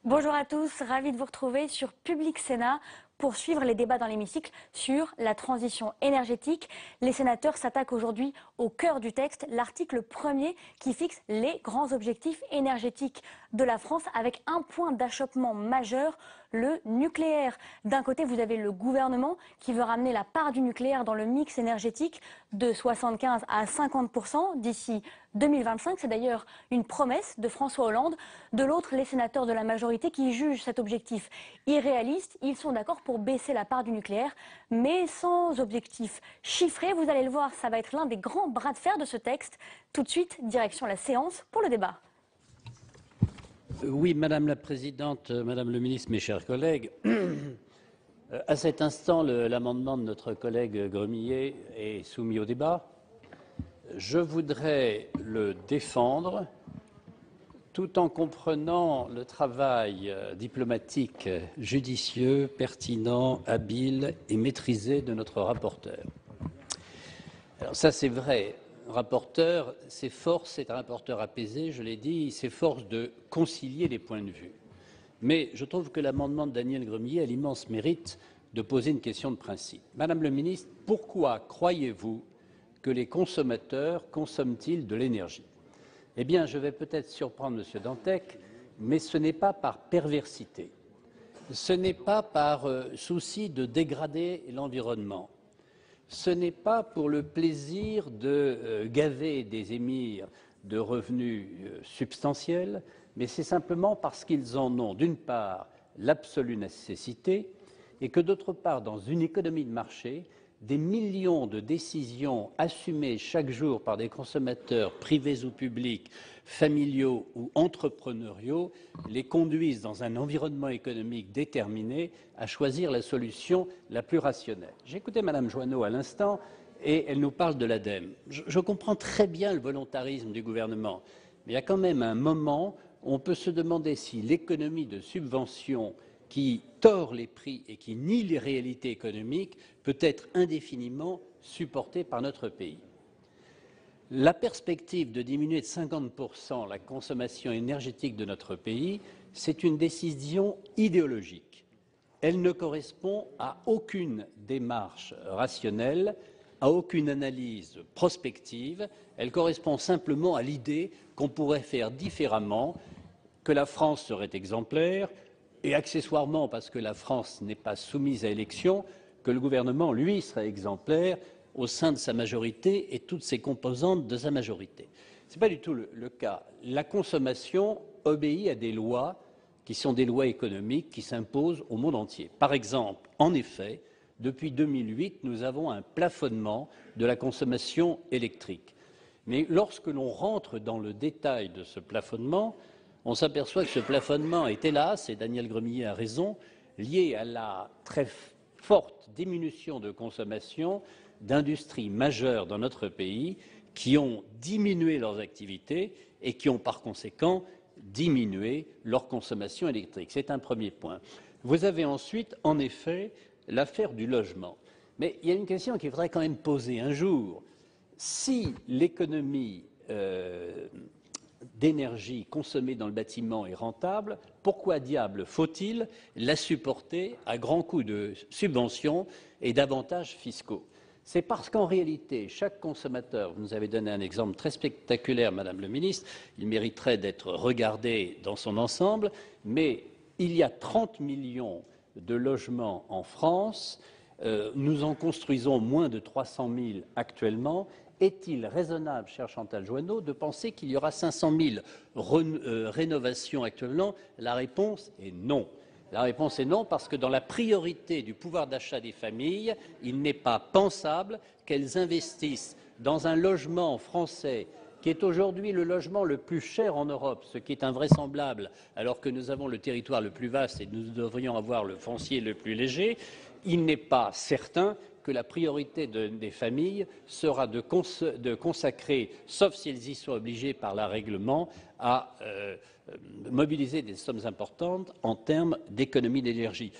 Bonjour à tous, ravi de vous retrouver sur Public Sénat pour suivre les débats dans l'hémicycle sur la transition énergétique. Les sénateurs s'attaquent aujourd'hui au cœur du texte, l'article 1er qui fixe les grands objectifs énergétiques de la France avec un point d'achoppement majeur, le nucléaire. D'un côté, vous avez le gouvernement qui veut ramener la part du nucléaire dans le mix énergétique de 75 à 50% d'ici 2025. C'est d'ailleurs une promesse de François Hollande. De l'autre, les sénateurs de la majorité qui jugent cet objectif irréaliste. Ils sont d'accord pour baisser la part du nucléaire, mais sans objectif chiffré. Vous allez le voir, ça va être l'un des grands bras de fer de ce texte. Tout de suite, direction la séance pour le débat. Oui, Madame la Présidente, Madame le Ministre, mes chers collègues, à cet instant, l'amendement de notre collègue Gremillet est soumis au débat. Je voudrais le défendre tout en comprenant le travail diplomatique judicieux, pertinent, habile et maîtrisé de notre rapporteur. Alors ça, c'est vrai. Rapporteur, ses forces, c'est un rapporteur apaisé, je l'ai dit, il s'efforce de concilier les points de vue. Mais je trouve que l'amendement de Daniel Gremillet a l'immense mérite de poser une question de principe. Madame le ministre, pourquoi croyez-vous que les consommateurs consomment-ils de l'énergie? Eh bien, je vais peut-être surprendre M. Dantec, mais ce n'est pas par perversité, ce n'est pas par souci de dégrader l'environnement. Ce n'est pas pour le plaisir de gaver des émirs de revenus substantiels, mais c'est simplement parce qu'ils en ont, d'une part, l'absolue nécessité, et que, d'autre part, dans une économie de marché, des millions de décisions assumées chaque jour par des consommateurs privés ou publics, familiaux ou entrepreneuriaux, les conduisent dans un environnement économique déterminé à choisir la solution la plus rationnelle. J'ai écouté Madame Joanneau à l'instant et elle nous parle de l'ADEME. Je comprends très bien le volontarisme du gouvernement, mais il y a quand même un moment où on peut se demander si l'économie de subvention qui tord les prix et qui nie les réalités économiques peut être indéfiniment supportée par notre pays. La perspective de diminuer de 50% la consommation énergétique de notre pays, c'est une décision idéologique. Elle ne correspond à aucune démarche rationnelle, à aucune analyse prospective. Elle correspond simplement à l'idée qu'on pourrait faire différemment, que la France serait exemplaire, et accessoirement, parce que la France n'est pas soumise à élection, que le gouvernement, lui, serait exemplaire au sein de sa majorité et toutes ses composantes de sa majorité. Ce n'est pas du tout le cas. La consommation obéit à des lois qui sont des lois économiques qui s'imposent au monde entier. Par exemple, en effet, depuis 2008, nous avons un plafonnement de la consommation électrique. Mais lorsque l'on rentre dans le détail de ce plafonnement, on s'aperçoit que ce plafonnement est, hélas, et Daniel Gremillet a raison, lié à la très forte diminution de consommation d'industries majeures dans notre pays qui ont diminué leurs activités et qui ont par conséquent diminué leur consommation électrique. C'est un premier point. Vous avez ensuite, en effet, l'affaire du logement. Mais il y a une question qu'il faudrait quand même poser un jour. Si l'économie d'énergie consommée dans le bâtiment est rentable, pourquoi diable faut-il la supporter à grands coûts de subventions et d'avantages fiscaux? C'est parce qu'en réalité, chaque consommateur, vous nous avez donné un exemple très spectaculaire, Madame le Ministre, il mériterait d'être regardé dans son ensemble, mais il y a 30 millions de logements en France, nous en construisons moins de 300 000 actuellement. Est-il raisonnable, chère Chantal Joanneau, de penser qu'il y aura 500 000 rénovations actuellement? La réponse est non. La réponse est non, parce que dans la priorité du pouvoir d'achat des familles, il n'est pas pensable qu'elles investissent dans un logement français qui est aujourd'hui le logement le plus cher en Europe, ce qui est invraisemblable alors que nous avons le territoire le plus vaste et nous devrions avoir le foncier le plus léger. Il n'est pas certain que la priorité des familles sera de consacrer, sauf si elles y sont obligées par la règlement, à mobiliser des sommes importantes en termes d'économie d'énergie.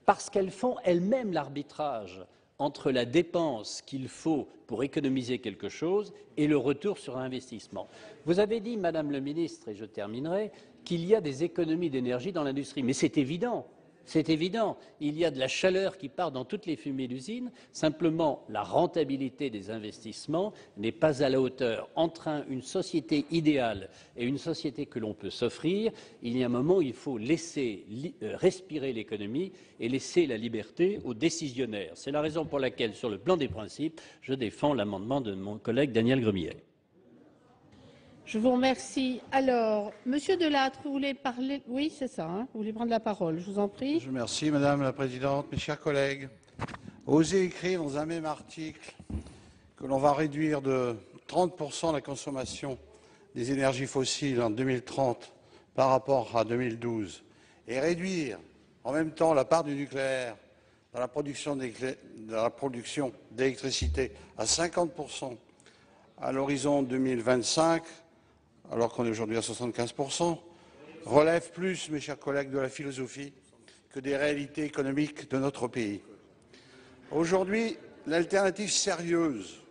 parce qu'elles font elles-mêmes l'arbitrage entre la dépense qu'il faut pour économiser quelque chose et le retour sur investissement. Vous avez dit, Madame le ministre, et je terminerai, qu'il y a des économies d'énergie dans l'industrie, mais c'est évident. C'est évident, il y a de la chaleur qui part dans toutes les fumées d'usine, simplement la rentabilité des investissements n'est pas à la hauteur. Entre une société idéale et une société que l'on peut s'offrir, il y a un moment où il faut laisser respirer l'économie et laisser la liberté aux décisionnaires. C'est la raison pour laquelle, sur le plan des principes, je défends l'amendement de mon collègue Daniel Gremillet. Je vous remercie. Alors, Monsieur Delattre, vous voulez parler? Oui, c'est ça, hein, vous voulez prendre la parole, je vous en prie. Je vous remercie, Madame la Présidente. Mes chers collègues, oser écrire dans un même article que l'on va réduire de 30% la consommation des énergies fossiles en 2030 par rapport à 2012 et réduire en même temps la part du nucléaire dans la production d'électricité à 50% à l'horizon 2025, alors qu'on est aujourd'hui à 75%, relève plus, mes chers collègues, de la philosophie que des réalités économiques de notre pays. Aujourd'hui, l'alternative sérieuse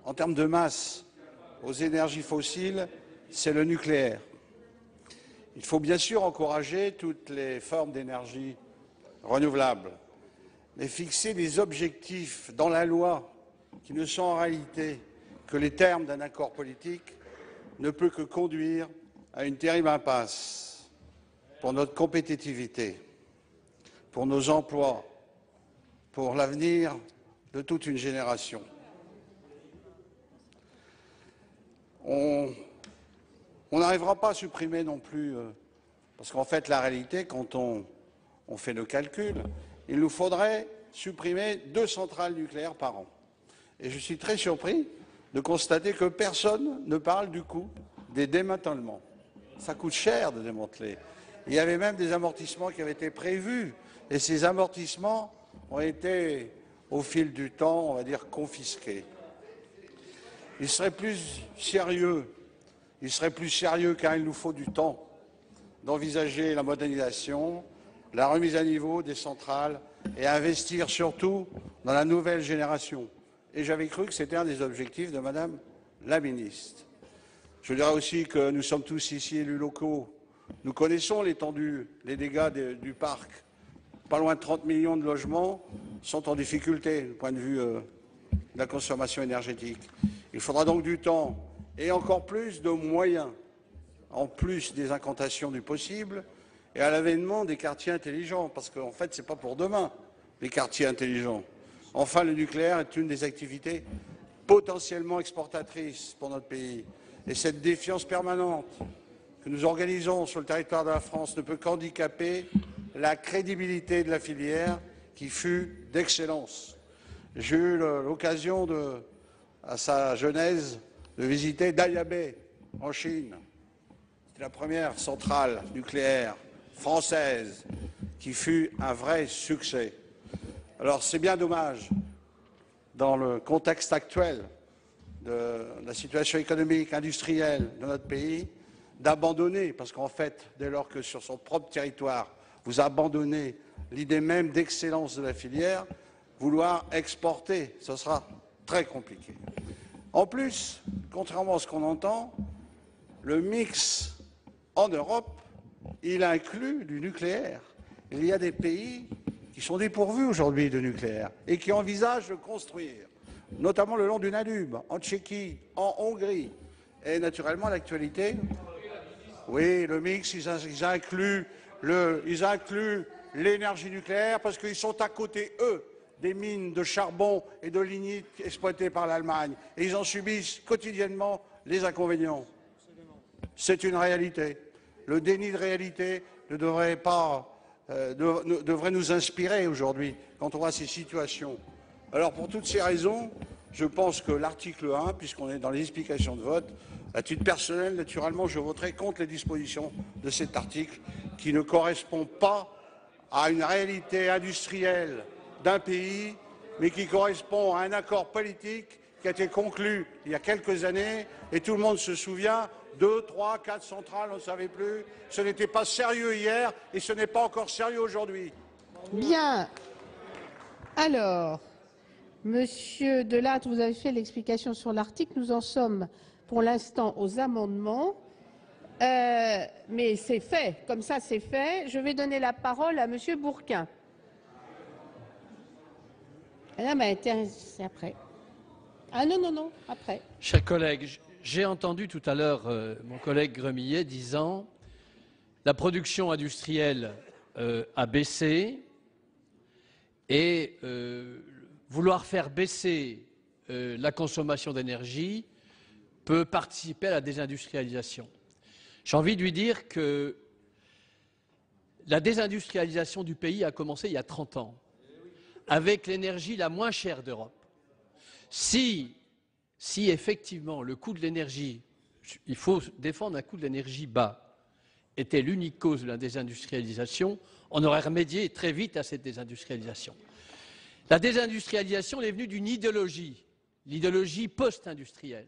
en termes de masse aux énergies fossiles, c'est le nucléaire. Il faut bien sûr encourager toutes les formes d'énergie renouvelables, mais fixer des objectifs dans la loi qui ne sont en réalité que les termes d'un accord politique ne peut que conduire à une terrible impasse pour notre compétitivité, pour nos emplois, pour l'avenir de toute une génération. On n'arrivera pas à supprimer non plus, parce qu'en fait la réalité, quand on fait le calcul, il nous faudrait supprimer 2 centrales nucléaires par an. Et je suis très surpris de constater que personne ne parle du coût des démantèlements. Ça coûte cher de démanteler. Il y avait même des amortissements qui avaient été prévus, et ces amortissements ont été, au fil du temps, on va dire, confisqués. Il serait plus sérieux car il nous faut du temps d'envisager la modernisation, la remise à niveau des centrales et investir surtout dans la nouvelle génération. Et j'avais cru que c'était un des objectifs de Madame la ministre. Je dirais aussi que nous sommes tous ici élus locaux. Nous connaissons l'étendue, les dégâts du parc. Pas loin de 30 millions de logements sont en difficulté du point de vue de la consommation énergétique. Il faudra donc du temps et encore plus de moyens, en plus des incantations du possible et à l'avènement des quartiers intelligents, parce qu'en fait, ce n'est pas pour demain, les quartiers intelligents. Enfin, le nucléaire est une des activités potentiellement exportatrices pour notre pays. Et cette défiance permanente que nous organisons sur le territoire de la France ne peut qu'handicaper la crédibilité de la filière qui fut d'excellence. J'ai eu l'occasion, à sa genèse, de visiter Daya Bay en Chine. C'était la première centrale nucléaire française qui fut un vrai succès. Alors c'est bien dommage, dans le contexte actuel de la situation économique, industrielle de notre pays, d'abandonner, parce qu'en fait, dès lors que sur son propre territoire, vous abandonnez l'idée même d'excellence de la filière, vouloir exporter, ce sera très compliqué. En plus, contrairement à ce qu'on entend, le mix en Europe, il inclut du nucléaire. Il y a des pays qui sont dépourvus aujourd'hui de nucléaire et qui envisagent de construire, notamment le long du Danube, en Tchéquie, en Hongrie. Et naturellement, l'actualité, oui, le mix, ils incluent l'énergie nucléaire parce qu'ils sont à côté, eux, des mines de charbon et de lignite exploitées par l'Allemagne. Et ils en subissent quotidiennement les inconvénients. C'est une réalité. Le déni de réalité ne devrait nous inspirer aujourd'hui quand on voit ces situations. Alors pour toutes ces raisons, je pense que l'article 1, puisqu'on est dans les explications de vote, à titre personnel, naturellement, je voterai contre les dispositions de cet article qui ne correspond pas à une réalité industrielle d'un pays, mais qui correspond à un accord politique qui a été conclu il y a quelques années, et tout le monde se souvient, 2, 3, 4 centrales, on ne savait plus. Ce n'était pas sérieux hier, et ce n'est pas encore sérieux aujourd'hui. Bien. Alors, Monsieur Delattre, vous avez fait l'explication sur l'article. Nous en sommes pour l'instant aux amendements. Mais c'est fait. Comme ça, c'est fait. Je vais donner la parole à Monsieur Bourquin. Madame a été c'est après. Ah non, non, non, après. Chers collègues, j'ai entendu tout à l'heure mon collègue Gremillet disant la production industrielle a baissé et vouloir faire baisser la consommation d'énergie peut participer à la désindustrialisation. J'ai envie de lui dire que la désindustrialisation du pays a commencé il y a 30 ans, avec l'énergie la moins chère d'Europe. Si effectivement le coût de l'énergie, il faut défendre un coût de l'énergie bas, était l'unique cause de la désindustrialisation, on aurait remédié très vite à cette désindustrialisation. La désindustrialisation est venue d'une idéologie, l'idéologie post-industrielle,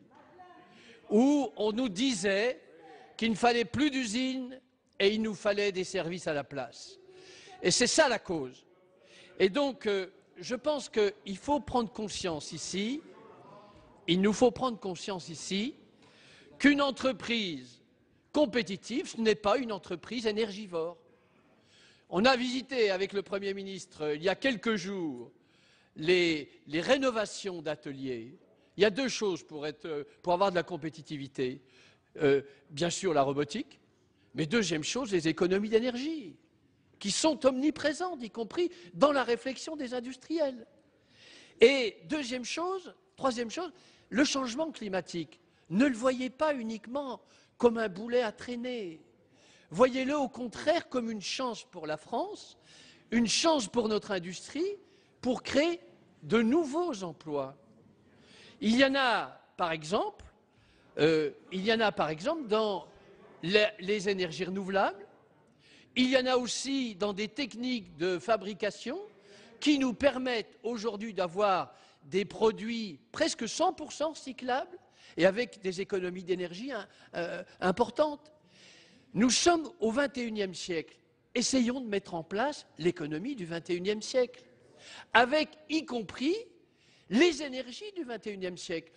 où on nous disait qu'il ne fallait plus d'usines et il nous fallait des services à la place. Et c'est ça la cause. Et donc, je pense qu'il faut prendre conscience ici, il nous faut prendre conscience ici, qu'une entreprise compétitive, ce n'est pas une entreprise énergivore. On a visité avec le Premier ministre il y a quelques jours les rénovations d'ateliers. Il y a deux choses pour avoir de la compétitivité. Bien sûr la robotique, mais deuxième chose, les économies d'énergie, qui sont omniprésentes, y compris dans la réflexion des industriels. Et troisième chose, le changement climatique. Ne le voyez pas uniquement comme un boulet à traîner. Voyez-le au contraire comme une chance pour la France, une chance pour notre industrie, pour créer de nouveaux emplois. Il y en a, par exemple, dans les énergies renouvelables, il y en a aussi dans des techniques de fabrication qui nous permettent aujourd'hui d'avoir des produits presque 100% recyclables et avec des économies d'énergie importantes. Nous sommes au XXIe siècle. Essayons de mettre en place l'économie du XXIe siècle, avec y compris les énergies du XXIe siècle.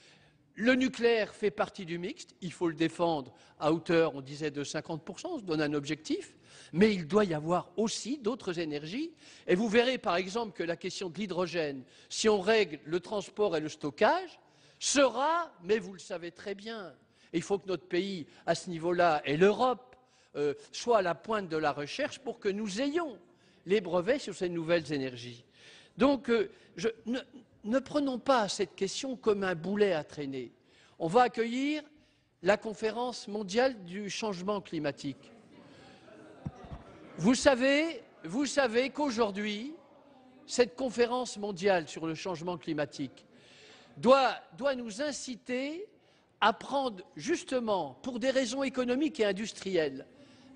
Le nucléaire fait partie du mixte, il faut le défendre à hauteur, on disait, de 50%, on se donne un objectif, mais il doit y avoir aussi d'autres énergies. Et vous verrez par exemple que la question de l'hydrogène, si on règle le transport et le stockage, sera, mais vous le savez très bien, il faut que notre pays, à ce niveau-là, et l'Europe, soit à la pointe de la recherche pour que nous ayons les brevets sur ces nouvelles énergies. Donc, ne prenons pas cette question comme un boulet à traîner. On va accueillir la conférence mondiale du changement climatique. Vous savez qu'aujourd'hui, cette conférence mondiale sur le changement climatique doit nous inciter à prendre justement, pour des raisons économiques et industrielles,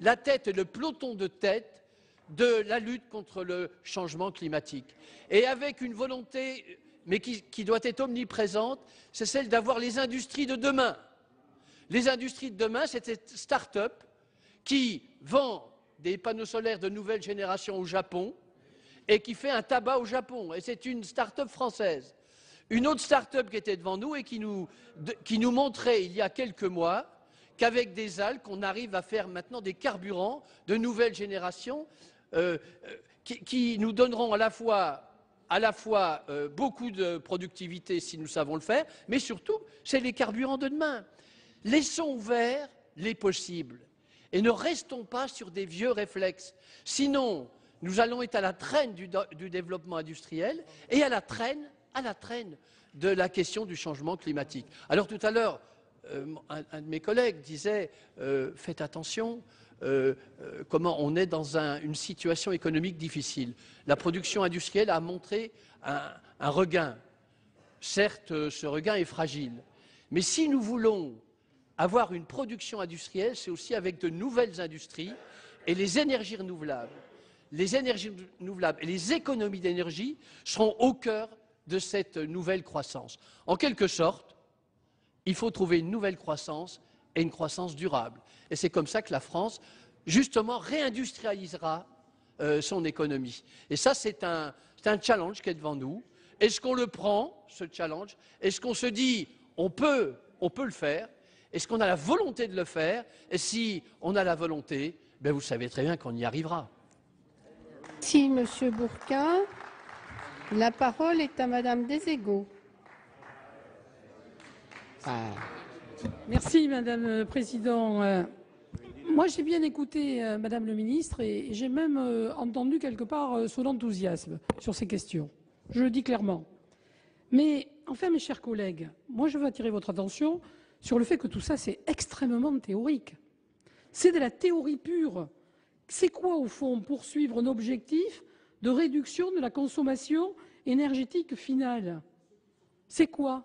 la tête et le peloton de tête de la lutte contre le changement climatique. Et avec une volonté, mais qui doit être omniprésente, c'est celle d'avoir les industries de demain. Les industries de demain, c'est cette start-up qui vend des panneaux solaires de nouvelle génération au Japon et qui fait un tabac au Japon. Et c'est une start-up française. Une autre start-up qui était devant nous et qui nous montrait il y a quelques mois qu'avec des algues, on arrive à faire maintenant des carburants de nouvelle génération qui nous donneront à la fois beaucoup de productivité si nous savons le faire, mais surtout, c'est les carburants de demain. Laissons ouverts les possibles et ne restons pas sur des vieux réflexes. Sinon, nous allons être à la traîne du développement industriel et à la traîne de la question du changement climatique. Alors tout à l'heure, un de mes collègues disait faites attention, comment on est dans une situation économique difficile. La production industrielle a montré un regain. Certes, ce regain est fragile, mais si nous voulons avoir une production industrielle, c'est aussi avec de nouvelles industries et les énergies renouvelables. Les énergies renouvelables et les économies d'énergie seront au cœur de cette nouvelle croissance. En quelque sorte, il faut trouver une nouvelle croissance et une croissance durable. Et c'est comme ça que la France, justement, réindustrialisera son économie. Et ça, c'est un challenge qui est devant nous. Est-ce qu'on le prend, ce challenge? Est-ce qu'on se dit, on peut le faire? Est-ce qu'on a la volonté de le faire? Et si on a la volonté, ben vous savez très bien qu'on y arrivera. Merci, Monsieur Bourquin. La parole est à Madame Deségo. Merci, Madame le Président. Moi, j'ai bien écouté Madame le Ministre et j'ai même entendu quelque part son enthousiasme sur ces questions. Je le dis clairement. Mais enfin, mes chers collègues, moi, je veux attirer votre attention sur le fait que tout ça, c'est extrêmement théorique. C'est de la théorie pure. C'est quoi, au fond, poursuivre un objectif de réduction de la consommation énergétique finale? C'est quoi?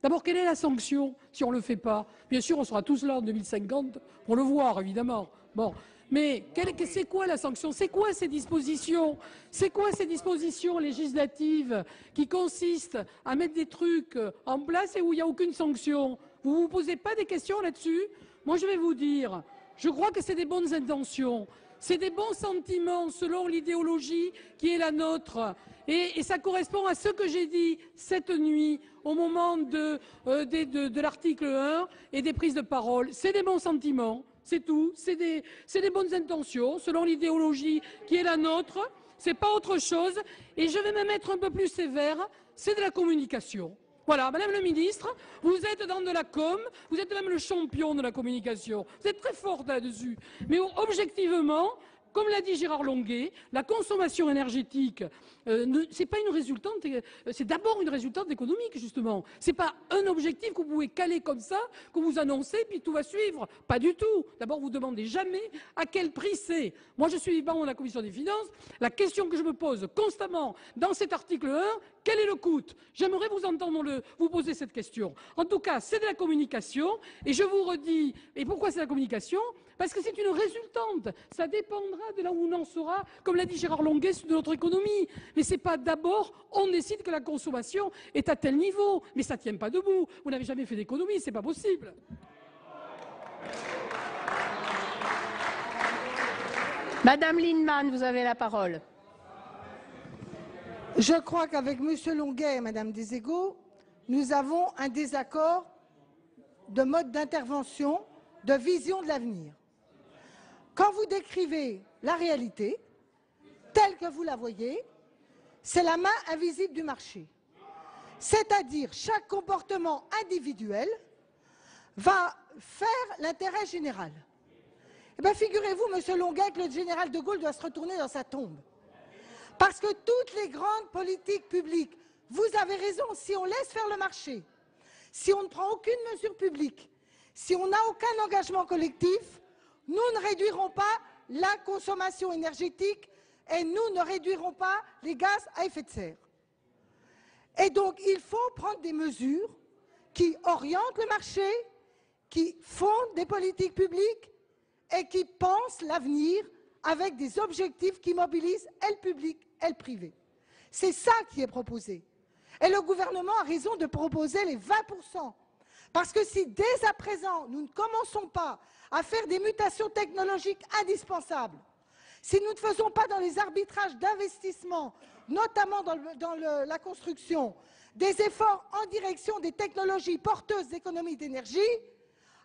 D'abord, quelle est la sanction si on ne le fait pas? Bien sûr, on sera tous là en 2050 pour le voir, évidemment. Bon. Mais c'est quoi la sanction? C'est quoi ces dispositions? C'est quoi ces dispositions législatives qui consistent à mettre des trucs en place et où il n'y a aucune sanction? Vous ne vous posez pas des questions là-dessus? Moi, je vais vous dire, je crois que c'est des bonnes intentions. C'est des bons sentiments selon l'idéologie qui est la nôtre. Et ça correspond à ce que j'ai dit cette nuit au moment de l'article 1 et des prises de parole. C'est des bons sentiments, c'est tout. C'est des bonnes intentions selon l'idéologie qui est la nôtre. C'est pas autre chose. Et je vais même être un peu plus sévère, c'est de la communication. Voilà, Madame le Ministre, vous êtes dans de la com, vous êtes même le champion de la communication. Vous êtes très forte là-dessus. Mais objectivement, comme l'a dit Gérard Longuet, la consommation énergétique, c'est pas une résultante, c'est d'abord une résultante économique, justement. C'est pas un objectif que vous pouvez caler comme ça, que vous annoncez, puis tout va suivre. Pas du tout. D'abord, vous ne demandez jamais à quel prix c'est. Moi, je suis membre de la Commission des finances. La question que je me pose constamment dans cet article 1, quel est le coût? J'aimerais vous entendre vous poser cette question. En tout cas, c'est de la communication. Et je vous redis, et pourquoi c'est la communication? Parce que c'est une résultante. Ça dépendra de là où on en sera, comme l'a dit Gérard Longuet, de notre économie. Mais ce n'est pas d'abord, on décide que la consommation est à tel niveau. Mais ça ne tient pas debout. Vous n'avez jamais fait d'économie, ce n'est pas possible. Madame Lienemann, vous avez la parole. Je crois qu'avec M. Longuet et Mme Deségo, nous avons un désaccord de mode d'intervention, de vision de l'avenir. Quand vous décrivez la réalité, telle que vous la voyez, c'est la main invisible du marché. C'est-à-dire, chaque comportement individuel va faire l'intérêt général. Eh bien, figurez-vous, M. Longuet, que le général de Gaulle doit se retourner dans sa tombe. Parce que toutes les grandes politiques publiques, vous avez raison, si on laisse faire le marché, si on ne prend aucune mesure publique, si on n'a aucun engagement collectif, nous ne réduirons pas la consommation énergétique et nous ne réduirons pas les gaz à effet de serre. Et donc, il faut prendre des mesures qui orientent le marché, qui fondent des politiques publiques et qui pensent l'avenir avec des objectifs qui mobilisent et le public et le privé. C'est ça qui est proposé. Et le gouvernement a raison de proposer les 20%. Parce que si dès à présent, nous ne commençons pas à faire des mutations technologiques indispensables, si nous ne faisons pas dans les arbitrages d'investissement, notamment dans la construction, des efforts en direction des technologies porteuses d'économie d'énergie,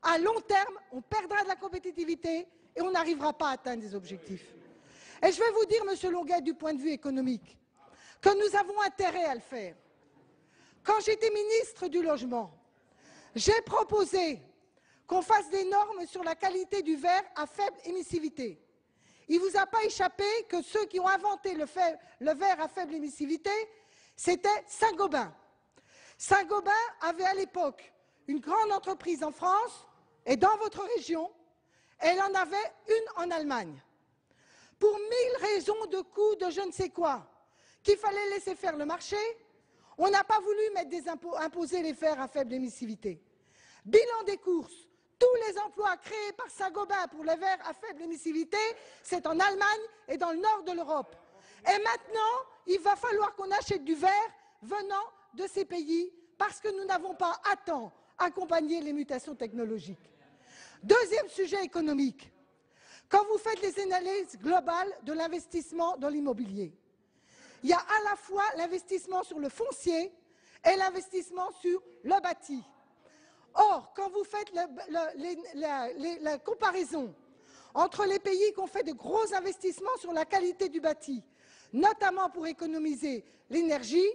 à long terme, on perdra de la compétitivité et on n'arrivera pas à atteindre des objectifs. Et je vais vous dire, Monsieur Longuet, du point de vue économique, que nous avons intérêt à le faire. Quand j'étais ministre du Logement, j'ai proposé qu'on fasse des normes sur la qualité du verre à faible émissivité. Il ne vous a pas échappé que ceux qui ont inventé le verre à faible émissivité, c'était Saint-Gobain. Saint-Gobain avait à l'époque une grande entreprise en France et dans votre région, elle en avait une en Allemagne. Pour 1000 raisons de coûts de je ne sais quoi, qu'il fallait laisser faire le marché, on n'a pas voulu mettre des imposer les verres à faible émissivité. Bilan des courses, tous les emplois créés par Saint-Gobain pour les verres à faible émissivité, c'est en Allemagne et dans le nord de l'Europe. Et maintenant, il va falloir qu'on achète du verre venant de ces pays parce que nous n'avons pas à temps accompagné les mutations technologiques. Deuxième sujet économique. Quand vous faites les analyses globales de l'investissement dans l'immobilier, il y a à la fois l'investissement sur le foncier et l'investissement sur le bâti. Or, quand vous faites la comparaison entre les pays qui ont fait de gros investissements sur la qualité du bâti, notamment pour économiser l'énergie,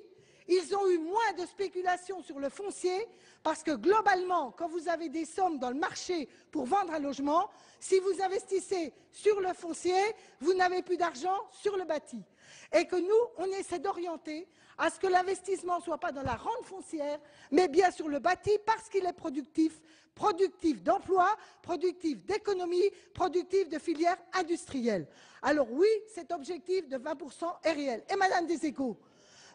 ils ont eu moins de spéculation sur le foncier parce que globalement, quand vous avez des sommes dans le marché pour vendre un logement, si vous investissez sur le foncier, vous n'avez plus d'argent sur le bâti. Et que nous, on essaie d'orienter à ce que l'investissement ne soit pas dans la rente foncière, mais bien sur le bâti parce qu'il est productif, productif d'emploi, productif d'économie, productif de filières industrielles. Alors oui, cet objectif de 20% est réel. Et Madame Deségaux,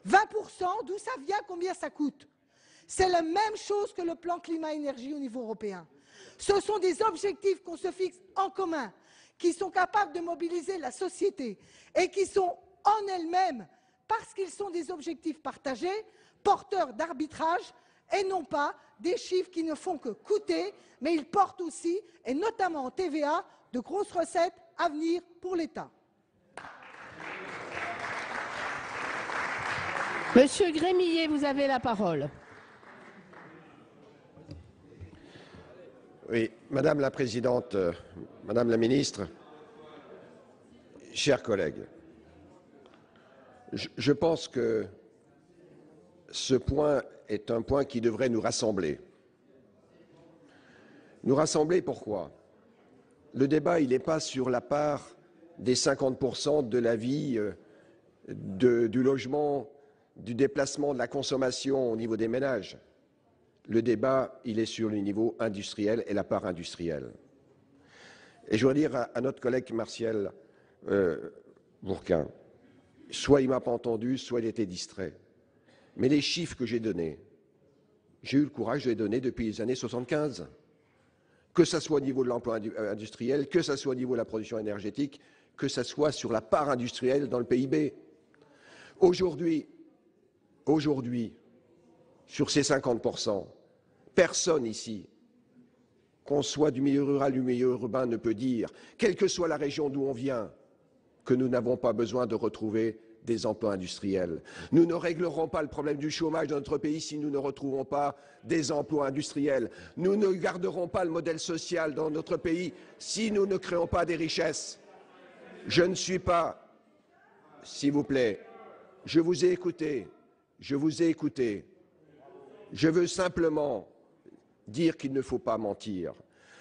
20%, d'où ça vient, combien ça coûte? C'est la même chose que le plan climat-énergie au niveau européen. Ce sont des objectifs qu'on se fixe en commun, qui sont capables de mobiliser la société et qui sont en elles-mêmes, parce qu'ils sont des objectifs partagés, porteurs d'arbitrage et non pas des chiffres qui ne font que coûter, mais ils portent aussi, et notamment en TVA, de grosses recettes à venir pour l'État. Monsieur Grémillet, vous avez la parole. Oui, Madame la Présidente, Madame la Ministre, chers collègues, je pense que ce point est un point qui devrait nous rassembler. Nous rassembler pourquoi? Le débat, il n'est pas sur la part des 50% de la vie, du logement, du déplacement, de la consommation au niveau des ménages. Le débat, il est sur le niveau industriel et la part industrielle. Et je voudrais dire à notre collègue Martial Bourquin, soit il ne m'a pas entendu, soit il était distrait. Mais les chiffres que j'ai donnés, j'ai eu le courage de les donner depuis les années 75. Que ce soit au niveau de l'emploi industriel, que ce soit au niveau de la production énergétique, que ce soit sur la part industrielle dans le PIB. Aujourd'hui, sur ces 50%, personne ici, qu'on soit du milieu rural, du milieu urbain, ne peut dire, quelle que soit la région d'où on vient, que nous n'avons pas besoin de retrouver des emplois industriels. Nous ne réglerons pas le problème du chômage dans notre pays si nous ne retrouvons pas des emplois industriels. Nous ne garderons pas le modèle social dans notre pays si nous ne créons pas des richesses. Je ne suis pas, s'il vous plaît, je vous ai écouté, je veux simplement dire qu'il ne faut pas mentir.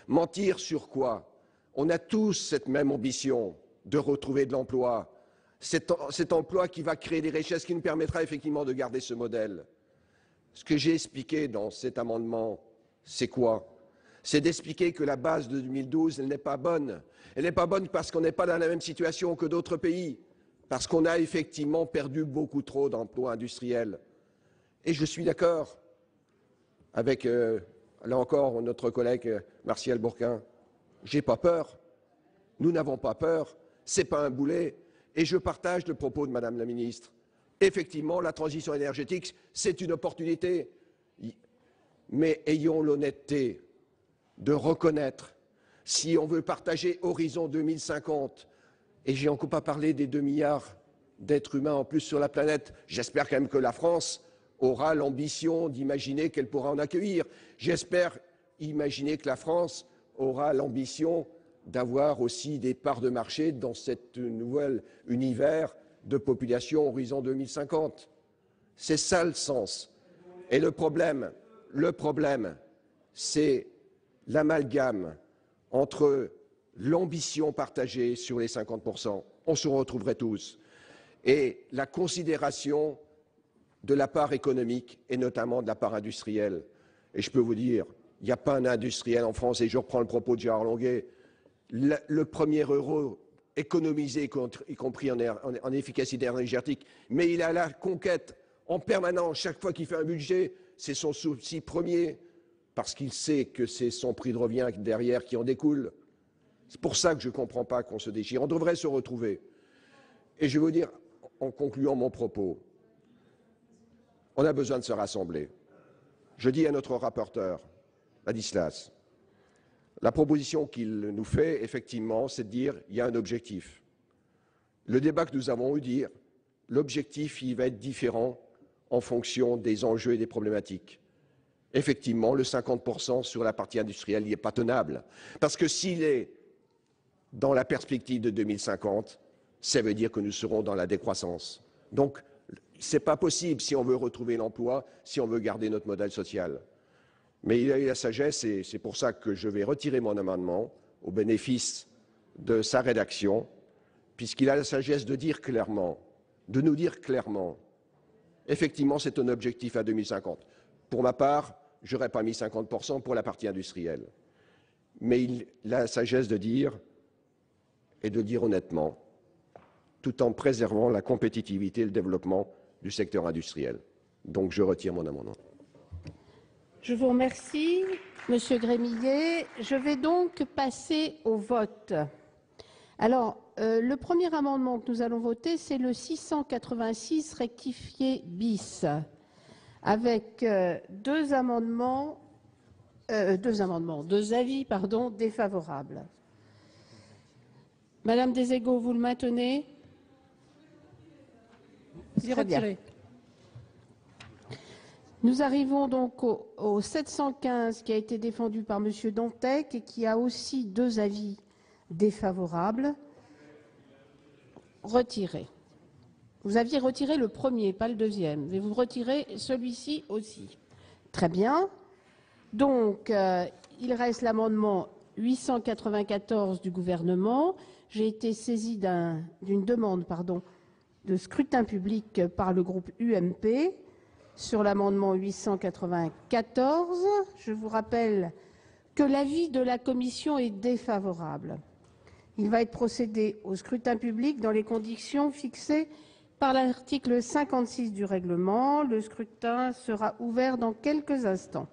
Mentir sur quoi? On a tous cette même ambition de retrouver de l'emploi. Cet emploi qui va créer des richesses, qui nous permettra effectivement de garder ce modèle. Ce que j'ai expliqué dans cet amendement, c'est quoi? C'est d'expliquer que la base de 2012, elle n'est pas bonne. Elle n'est pas bonne parce qu'on n'est pas dans la même situation que d'autres pays, parce qu'on a effectivement perdu beaucoup trop d'emplois industriels. Et je suis d'accord avec, là encore, notre collègue Martial Bourquin. J'ai pas peur. Nous n'avons pas peur. C'est pas un boulet. Et je partage le propos de Madame la Ministre. Effectivement, la transition énergétique, c'est une opportunité. Mais ayons l'honnêteté de reconnaître, si on veut partager Horizon 2050, et j'ai encore pas parlé des 2 milliards d'êtres humains en plus sur la planète, j'espère quand même que la France aura l'ambition d'imaginer qu'elle pourra en accueillir. J'espère imaginer que la France aura l'ambition d'avoir aussi des parts de marché dans cet nouvel univers de population Horizon 2050. C'est ça le sens. Et le problème, c'est l'amalgame entre l'ambition partagée sur les 50%, on se retrouverait tous, et la considération de la part économique et notamment de la part industrielle. Et je peux vous dire, il n'y a pas un industriel en France, et je reprends le propos de Gérard Longuet, le premier euro économisé, y compris en efficacité énergétique, mais il a la conquête en permanence, chaque fois qu'il fait un budget, c'est son souci premier, parce qu'il sait que c'est son prix de revient derrière qui en découle. C'est pour ça que je ne comprends pas qu'on se déchire. On devrait se retrouver. Et je veux dire, en concluant mon propos, on a besoin de se rassembler. Je dis à notre rapporteur, Ladislas, La proposition qu'il nous fait, effectivement, c'est de dire qu'il y a un objectif. Le débat que nous avons eu dire, l'objectif, il va être différent en fonction des enjeux et des problématiques. Effectivement, le 50% sur la partie industrielle, il n'est pas tenable. Parce que s'il est dans la perspective de 2050, ça veut dire que nous serons dans la décroissance. Donc, ce n'est pas possible si on veut retrouver l'emploi, si on veut garder notre modèle social. Mais il a eu la sagesse, et c'est pour ça que je vais retirer mon amendement au bénéfice de sa rédaction, puisqu'il a la sagesse de dire clairement, de nous dire clairement, effectivement, c'est un objectif à 2050. Pour ma part, je n'aurais pas mis 50% pour la partie industrielle. Mais il a la sagesse de dire, et de dire honnêtement, tout en préservant la compétitivité et le développement du secteur industriel. Donc je retire mon amendement. Je vous remercie, Monsieur Grémillet. Je vais donc passer au vote. Alors, le premier amendement que nous allons voter, c'est le 686 rectifié bis, avec deux avis défavorables. Madame Deségaux, vous le maintenez? Très bien. Nous arrivons donc au 715 qui a été défendu par Monsieur Dantec et qui a aussi deux avis défavorables. Retiré. Vous aviez retiré le premier, pas le deuxième, mais vous retirez celui-ci aussi. Très bien. Donc, il reste l'amendement 894 du gouvernement. J'ai été saisie d'une demande de scrutin public par le groupe UMP sur l'amendement 894. Je vous rappelle que l'avis de la commission est défavorable. Il va être procédé au scrutin public dans les conditions fixées par l'article 56 du règlement. Le scrutin sera ouvert dans quelques instants.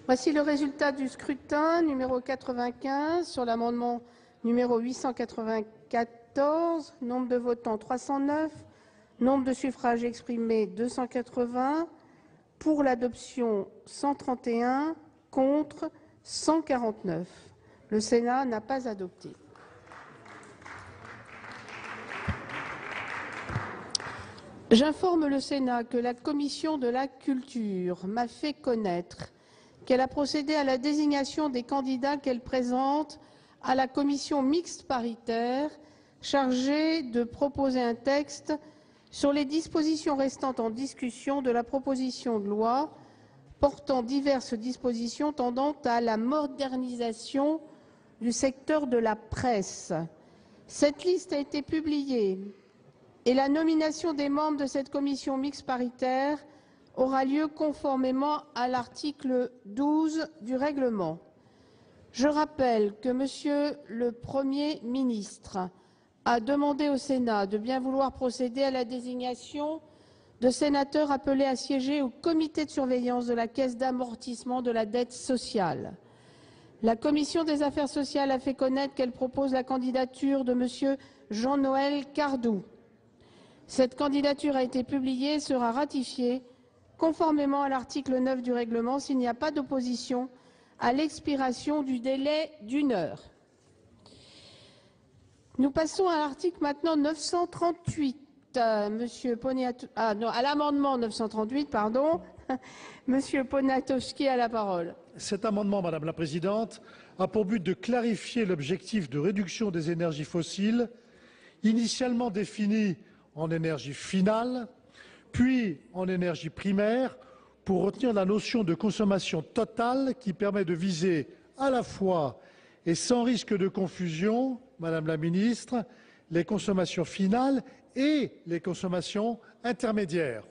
Voici le résultat du scrutin numéro 95 sur l'amendement numéro 894. Nombre de votants 309. Nombre de suffrages exprimés 280. Pour l'adoption 131. Contre 149. Le Sénat n'a pas adopté. J'informe le Sénat que la Commission de la Culture m'a fait connaître qu'elle a procédé à la désignation des candidats qu'elle présente à la commission mixte paritaire chargée de proposer un texte sur les dispositions restant en discussion de la proposition de loi portant diverses dispositions tendant à la modernisation du secteur de la presse. Cette liste a été publiée et la nomination des membres de cette commission mixte paritaire aura lieu conformément à l'article 12 du règlement. Je rappelle que Monsieur le Premier ministre a demandé au Sénat de bien vouloir procéder à la désignation de sénateurs appelés à siéger au comité de surveillance de la Caisse d'amortissement de la dette sociale. La Commission des affaires sociales a fait connaître qu'elle propose la candidature de Monsieur Jean-Noël Cardou. Cette candidature a été publiée et sera ratifiée conformément à l'article 9 du règlement s'il n'y a pas d'opposition à l'expiration du délai d'1 heure. Nous passons à l'article maintenant 938. À l'amendement 938, pardon. Monsieur Poniatowski a la parole. Cet amendement, Madame la Présidente, a pour but de clarifier l'objectif de réduction des énergies fossiles, initialement défini en énergie finale, puis en énergie primaire, pour retenir la notion de consommation totale qui permet de viser à la fois, et sans risque de confusion, Madame la Ministre, les consommations finales et les consommations intermédiaires.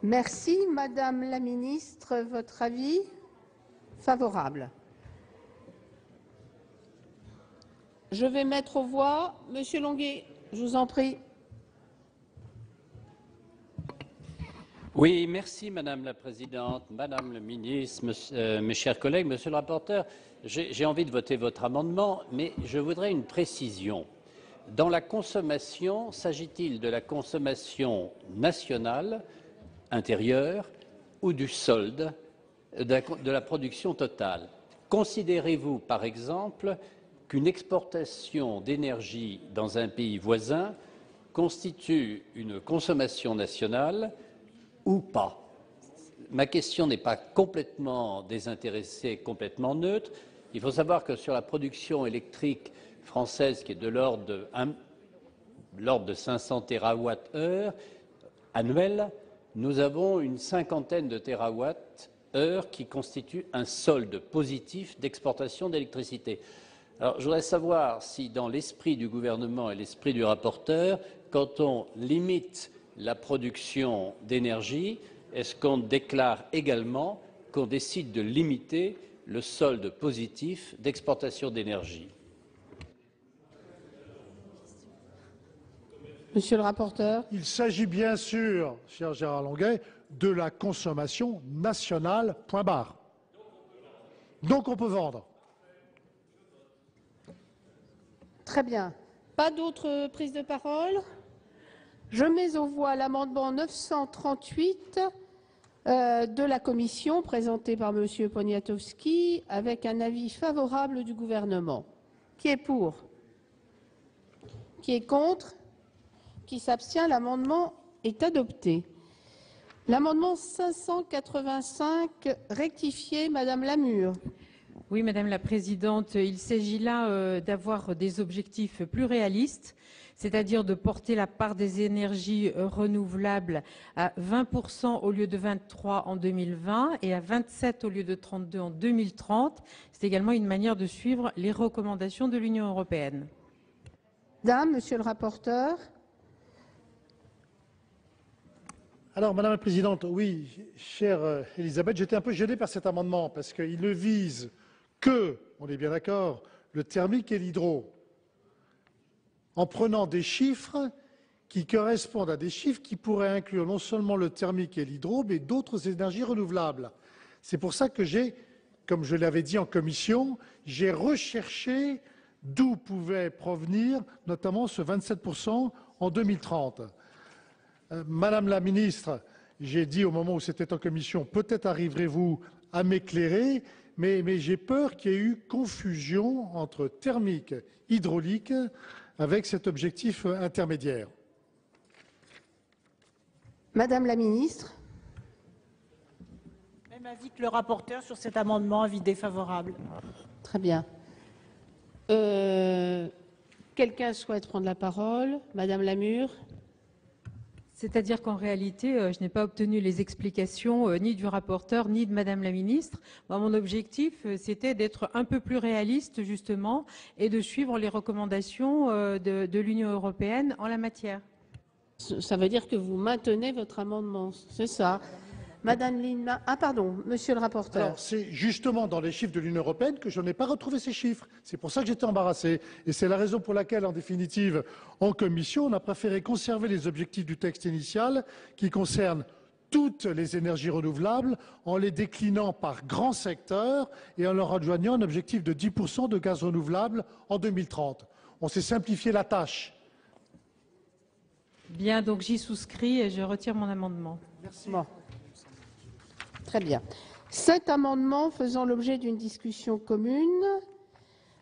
Merci. Madame la Ministre, votre avis? Favorable. Je vais mettre aux voix. Monsieur Longuet, je vous en prie. Oui, merci Madame la Présidente, Madame le Ministre, mes chers collègues, Monsieur le rapporteur. J'ai envie de voter votre amendement, mais je voudrais une précision. Dans la consommation, s'agit-il de la consommation nationale, intérieure, ou du solde de la production totale? Considérez-vous, par exemple, qu'une exportation d'énergie dans un pays voisin constitue une consommation nationale ou pas? Ma question n'est pas complètement désintéressée, complètement neutre. Il faut savoir que sur la production électrique française, qui est de l'ordre de 500 TWh annuels, nous avons une cinquantaine de TWh qui constituent un solde positif d'exportation d'électricité. Alors, je voudrais savoir si, dans l'esprit du gouvernement et l'esprit du rapporteur, quand on limite la production d'énergie, est-ce qu'on déclare également qu'on décide de limiter le solde positif d'exportation d'énergie? Monsieur le rapporteur. Il s'agit bien sûr, cher Gérard Longuet, de la consommation nationale, point barre. Donc on peut vendre. Très bien. Pas d'autres prises de parole? Je mets aux voix l'amendement 938 de la Commission, présenté par Monsieur Poniatowski, avec un avis favorable du gouvernement. Qui est pour? Qui est contre? Qui s'abstient? L'amendement est adopté. L'amendement 585 rectifié, Madame Lamure. Oui, Madame la Présidente, il s'agit là d'avoir des objectifs plus réalistes, c'est-à-dire de porter la part des énergies renouvelables à 20% au lieu de 23 en 2020 et à 27 au lieu de 32 en 2030. C'est également une manière de suivre les recommandations de l'Union européenne. Monsieur le rapporteur. Alors, Madame la Présidente, oui, chère Elisabeth, j'étais un peu gêné par cet amendement parce qu'il ne vise que, on est bien d'accord, le thermique et l'hydro, en prenant des chiffres qui correspondent à des chiffres qui pourraient inclure non seulement le thermique et l'hydro, mais d'autres énergies renouvelables. C'est pour ça que comme je l'avais dit en commission, j'ai recherché d'où pouvait provenir notamment ce 27% en 2030. Madame la ministre, j'ai dit au moment où c'était en commission, peut-être arriverez-vous à m'éclairer, mais j'ai peur qu'il y ait eu confusion entre thermique, hydraulique, avec cet objectif intermédiaire. Madame la ministre. Même avis que le rapporteur sur cet amendement, avis défavorable. Très bien. Quelqu'un souhaite prendre la parole? Madame Lamure. C'est-à-dire qu'en réalité, je n'ai pas obtenu les explications ni du rapporteur ni de Madame la Ministre. Moi, mon objectif, c'était d'être un peu plus réaliste, justement, et de suivre les recommandations de l'Union européenne en la matière. Ça veut dire que vous maintenez votre amendement, c'est ça? Madame Lina. Ah pardon, monsieur le rapporteur. Alors, c'est justement dans les chiffres de l'Union européenne que je n'ai pas retrouvé ces chiffres. C'est pour ça que j'étais embarrassé. Et c'est la raison pour laquelle, en définitive, en commission, on a préféré conserver les objectifs du texte initial qui concernent toutes les énergies renouvelables en les déclinant par grands secteurs et en leur adjoignant un objectif de 10% de gaz renouvelable en 2030. On s'est simplifié la tâche. Bien, donc j'y souscris et je retire mon amendement. Merci. Bon. Très bien. Cet amendement faisant l'objet d'une discussion commune,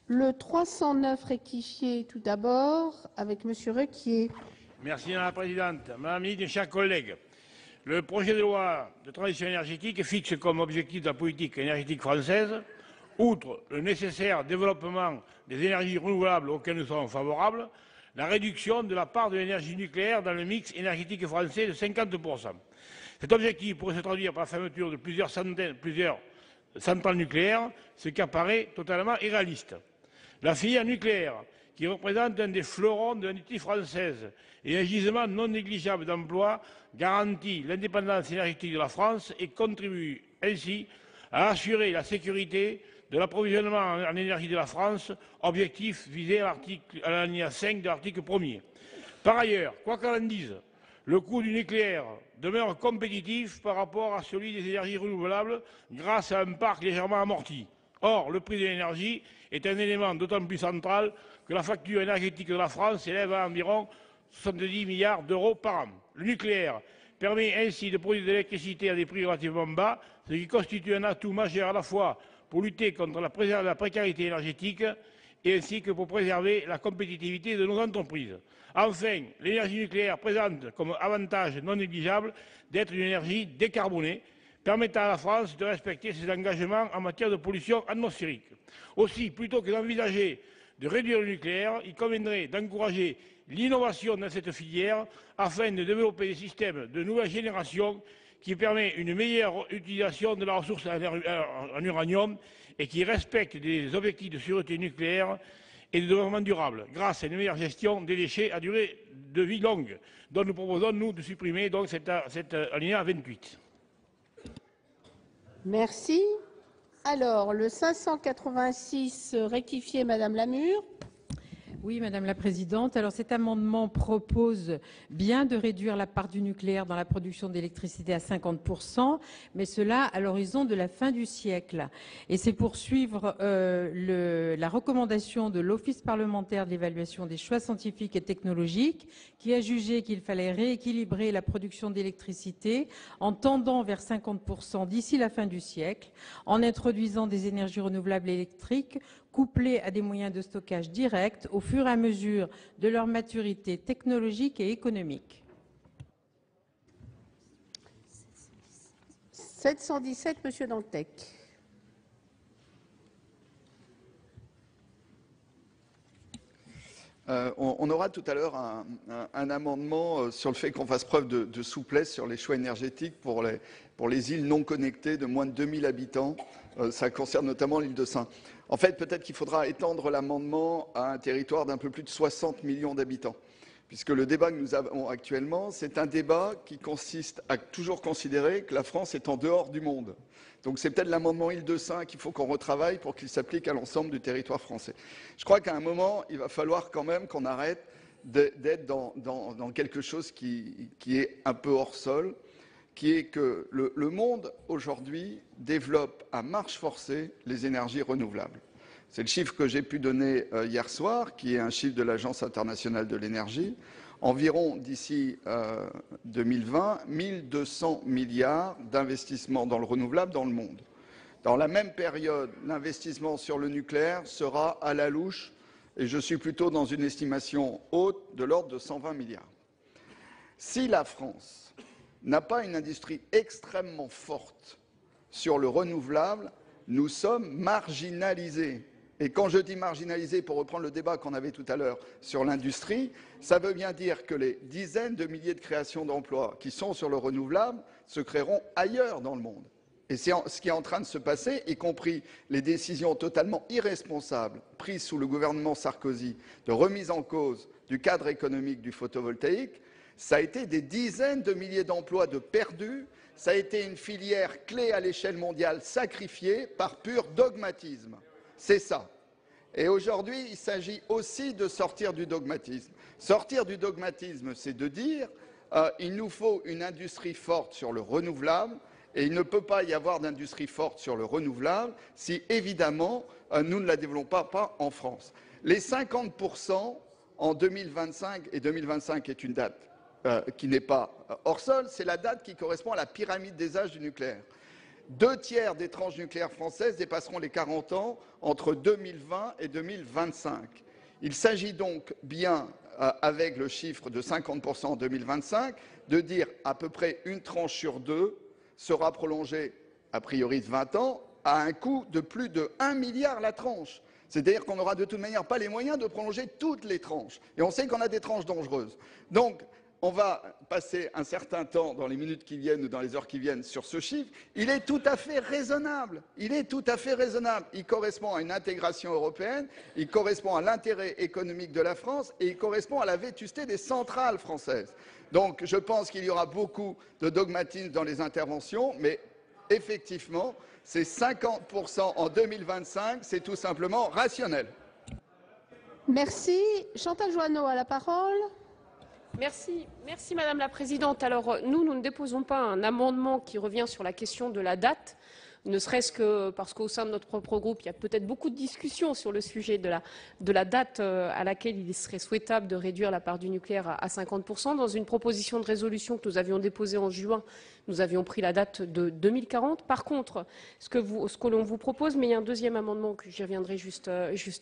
le 309 rectifié tout d'abord avec Monsieur Requier. Merci Madame la Présidente. Madame la Ministre, chers collègues, le projet de loi de transition énergétique fixe comme objectif de la politique énergétique française, outre le nécessaire développement des énergies renouvelables auxquelles nous sommes favorables, la réduction de la part de l'énergie nucléaire dans le mix énergétique français de 50%. Cet objectif pourrait se traduire par la fermeture de plusieurs centrales nucléaires, ce qui apparaît totalement irréaliste. La filière nucléaire, qui représente un des fleurons de l'industrie française et un gisement non négligeable d'emplois, garantit l'indépendance énergétique de la France et contribue ainsi à assurer la sécurité de l'approvisionnement en énergie de la France, objectif visé à l'alinéa 5 de l'article 1er. Par ailleurs, quoi qu'on en dise, Le coût du nucléaire demeure compétitif par rapport à celui des énergies renouvelables grâce à un parc légèrement amorti. Or, le prix de l'énergie est un élément d'autant plus central que la facture énergétique de la France s'élève à environ 70 milliards d'euros par an. Le nucléaire permet ainsi de produire de l'électricité à des prix relativement bas, ce qui constitue un atout majeur à la fois pour lutter contre la précarité énergétique et ainsi que pour préserver la compétitivité de nos entreprises. Enfin, l'énergie nucléaire présente comme avantage non négligeable d'être une énergie décarbonée, permettant à la France de respecter ses engagements en matière de pollution atmosphérique. Aussi, plutôt que d'envisager de réduire le nucléaire, il conviendrait d'encourager l'innovation dans cette filière afin de développer des systèmes de nouvelle génération qui permettent une meilleure utilisation de la ressource en uranium et qui respectent des objectifs de sûreté nucléaire et de développement durable, grâce à une meilleure gestion des déchets à durée de vie longue, dont nous proposons, nous, de supprimer donc cet alinéa 28. Merci. Alors, le 586 rectifié, Madame Lamure. Oui, Madame la Présidente. Alors cet amendement propose bien de réduire la part du nucléaire dans la production d'électricité à 50%, mais cela à l'horizon de la fin du siècle. Et c'est pour suivre la recommandation de l'Office parlementaire de l'évaluation des choix scientifiques et technologiques, qui a jugé qu'il fallait rééquilibrer la production d'électricité en tendant vers 50% d'ici la fin du siècle, en introduisant des énergies renouvelables électriques couplés à des moyens de stockage directs au fur et à mesure de leur maturité technologique et économique. 717, Monsieur Dantec. On aura tout à l'heure un amendement sur le fait qu'on fasse preuve de souplesse sur les choix énergétiques pour les îles non connectées de moins de 2000 habitants. Ça concerne notamment l'île de Saint. En fait, peut-être qu'il faudra étendre l'amendement à un territoire d'un peu plus de 60 millions d'habitants, puisque le débat que nous avons actuellement, c'est un débat qui consiste à toujours considérer que la France est en dehors du monde. Donc c'est peut-être l'amendement île de Saint qu'il faut qu'on retravaille pour qu'il s'applique à l'ensemble du territoire français. Je crois qu'à un moment, il va falloir quand même qu'on arrête d'être dans quelque chose qui est un peu hors sol, qui est que le monde aujourd'hui développe à marche forcée les énergies renouvelables. C'est le chiffre que j'ai pu donner hier soir, qui est un chiffre de l'Agence internationale de l'énergie. Environ d'ici 2020, 1200 milliards d'investissements dans le renouvelable dans le monde. Dans la même période, l'investissement sur le nucléaire sera à la louche, et je suis plutôt dans une estimation haute de l'ordre de 120 milliards. Si la France n'a pas une industrie extrêmement forte sur le renouvelable, nous sommes marginalisés. Et quand je dis marginalisés, pour reprendre le débat qu'on avait tout à l'heure sur l'industrie, ça veut bien dire que les dizaines de milliers de créations d'emplois qui sont sur le renouvelable se créeront ailleurs dans le monde. Et c'est ce qui est en train de se passer, y compris les décisions totalement irresponsables prises sous le gouvernement Sarkozy de remise en cause du cadre économique du photovoltaïque. Ça a été des dizaines de milliers d'emplois de perdus, ça a été une filière clé à l'échelle mondiale sacrifiée par pur dogmatisme. C'est ça. Et aujourd'hui, il s'agit aussi de sortir du dogmatisme. Sortir du dogmatisme, c'est de dire il nous faut une industrie forte sur le renouvelable, et il ne peut pas y avoir d'industrie forte sur le renouvelable si, évidemment, nous ne la développons pas en France. Les 50% en 2025, et 2025 est une date qui n'est pas hors sol, c'est la date qui correspond à la pyramide des âges du nucléaire. 2 tiers des tranches nucléaires françaises dépasseront les 40 ans entre 2020 et 2025. Il s'agit donc bien, avec le chiffre de 50% en 2025, de dire à peu près une tranche sur 2 sera prolongée, a priori de 20 ans, à un coût de plus de 1 milliard la tranche. C'est-à-dire qu'on n'aura de toute manière pas les moyens de prolonger toutes les tranches. Et on sait qu'on a des tranches dangereuses. Donc, on va passer un certain temps dans les minutes qui viennent ou dans les heures qui viennent sur ce chiffre. Il est tout à fait raisonnable. Il est tout à fait raisonnable. Il correspond à une intégration européenne, il correspond à l'intérêt économique de la France et il correspond à la vétusté des centrales françaises. Donc je pense qu'il y aura beaucoup de dogmatisme dans les interventions, mais effectivement, ces 50% en 2025, c'est tout simplement rationnel. Merci. Chantal Joanneau a la parole. Merci Madame la Présidente. Alors nous ne déposons pas un amendement qui revient sur la question de la date, ne serait-ce que parce qu'au sein de notre propre groupe, il y a peut-être beaucoup de discussions sur le sujet de la date à laquelle il serait souhaitable de réduire la part du nucléaire à 50%. Dans une proposition de résolution que nous avions déposée en juin, nous avions pris la date de 2040. Par contre, ce que l'on vous propose, mais il y a un deuxième amendement que j'y reviendrai juste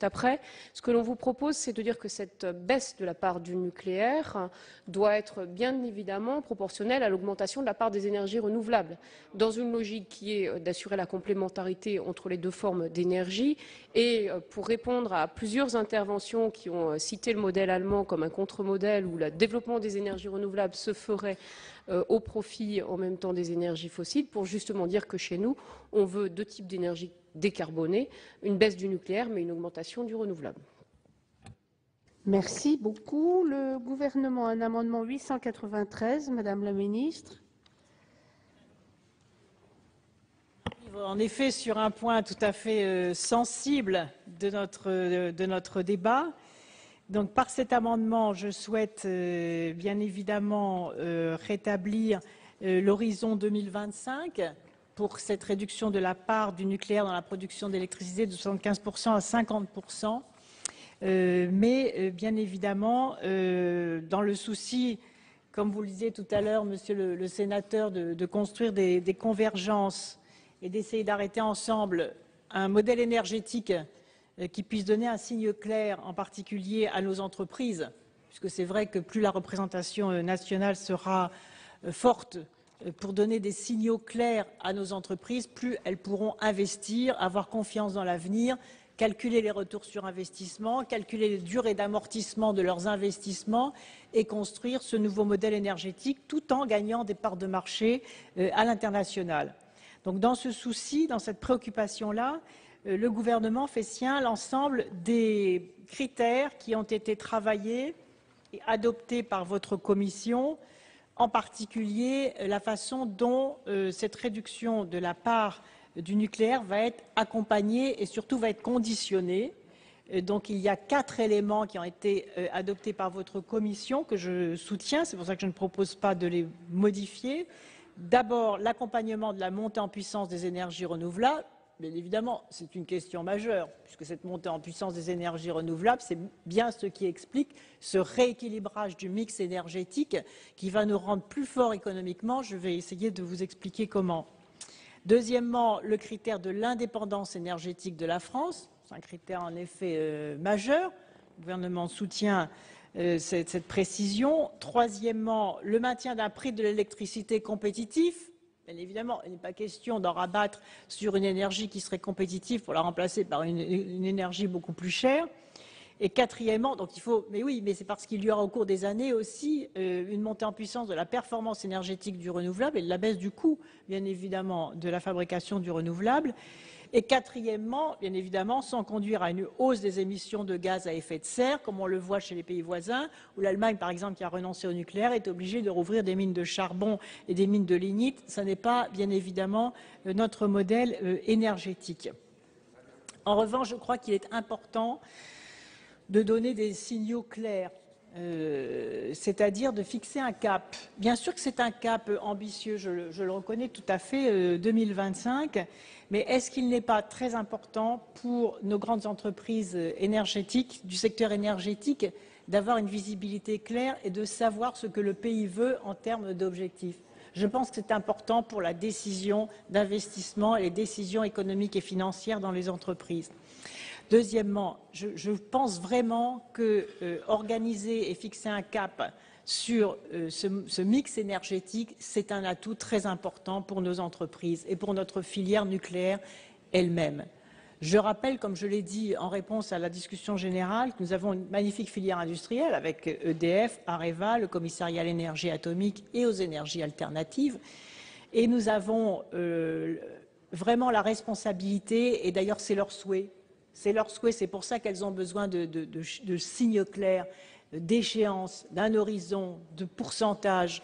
après, ce que l'on vous propose, c'est de dire que cette baisse de la part du nucléaire doit être bien évidemment proportionnelle à l'augmentation de la part des énergies renouvelables, dans une logique qui est d'assurer la complémentarité entre les deux formes d'énergie. Et pour répondre à plusieurs interventions qui ont cité le modèle allemand comme un contre-modèle où le développement des énergies renouvelables se ferait au profit en même temps des énergies fossiles, pour justement dire que chez nous, on veut deux types d'énergie décarbonée, une baisse du nucléaire mais une augmentation du renouvelable. Merci beaucoup. Le gouvernement a un amendement 893, Madame la Ministre. En effet, sur un point tout à fait sensible de notre débat. Donc, par cet amendement, je souhaite bien évidemment rétablir l'horizon 2025 pour cette réduction de la part du nucléaire dans la production d'électricité de 75% à 50%. Mais bien évidemment, dans le souci, comme vous le disiez tout à l'heure, Monsieur le sénateur, de construire des convergences et d'essayer d'arrêter ensemble un modèle énergétique qui puisse donner un signe clair, en particulier à nos entreprises, puisque c'est vrai que plus la représentation nationale sera forte pour donner des signaux clairs à nos entreprises, plus elles pourront investir, avoir confiance dans l'avenir, calculer les retours sur investissement, calculer les durées d'amortissement de leurs investissements et construire ce nouveau modèle énergétique tout en gagnant des parts de marché à l'international. Donc dans ce souci, dans cette préoccupation-là, le gouvernement fait sien l'ensemble des critères qui ont été travaillés et adoptés par votre commission, en particulier la façon dont cette réduction de la part du nucléaire va être accompagnée et surtout va être conditionnée. Donc il y a 4 éléments qui ont été adoptés par votre commission que je soutiens, c'est pour ça que je ne propose pas de les modifier. D'abord, l'accompagnement de la montée en puissance des énergies renouvelables. Bien évidemment, c'est une question majeure, puisque cette montée en puissance des énergies renouvelables, c'est bien ce qui explique ce rééquilibrage du mix énergétique qui va nous rendre plus forts économiquement. Je vais essayer de vous expliquer comment. Deuxièmement, le critère de l'indépendance énergétique de la France. C'est un critère en effet majeur. Le gouvernement soutient cette précision. Troisièmement, le maintien d'un prix de l'électricité compétitif. Bien évidemment, il n'est pas question d'en rabattre sur une énergie qui serait compétitive pour la remplacer par une énergie beaucoup plus chère. Et quatrièmement, donc il faut, mais oui, mais c'est parce qu'il y aura au cours des années aussi une montée en puissance de la performance énergétique du renouvelable et de la baisse du coût, bien évidemment, de la fabrication du renouvelable. Et quatrièmement, bien évidemment, sans conduire à une hausse des émissions de gaz à effet de serre, comme on le voit chez les pays voisins, où l'Allemagne, par exemple, qui a renoncé au nucléaire, est obligée de rouvrir des mines de charbon et des mines de lignite. Ce n'est pas, bien évidemment, notre modèle énergétique. En revanche, je crois qu'il est important de donner des signaux clairs, c'est-à-dire de fixer un cap. Bien sûr que c'est un cap ambitieux, je le reconnais tout à fait, 2025, mais est-ce qu'il n'est pas très important pour nos grandes entreprises énergétiques, du secteur énergétique, d'avoir une visibilité claire et de savoir ce que le pays veut en termes d'objectifs? Je pense que c'est important pour la décision d'investissement et les décisions économiques et financières dans les entreprises. Deuxièmement, je pense vraiment que organiser et fixer un cap sur ce mix énergétique, c'est un atout très important pour nos entreprises et pour notre filière nucléaire elle-même. Je rappelle, comme je l'ai dit en réponse à la discussion générale, que nous avons une magnifique filière industrielle avec EDF, Areva, le commissariat à l'énergie atomique et aux énergies alternatives. Et nous avons vraiment la responsabilité, et d'ailleurs c'est leur souhait, c'est pour ça qu'elles ont besoin de signes clairs, d'échéances, d'un horizon, de pourcentage,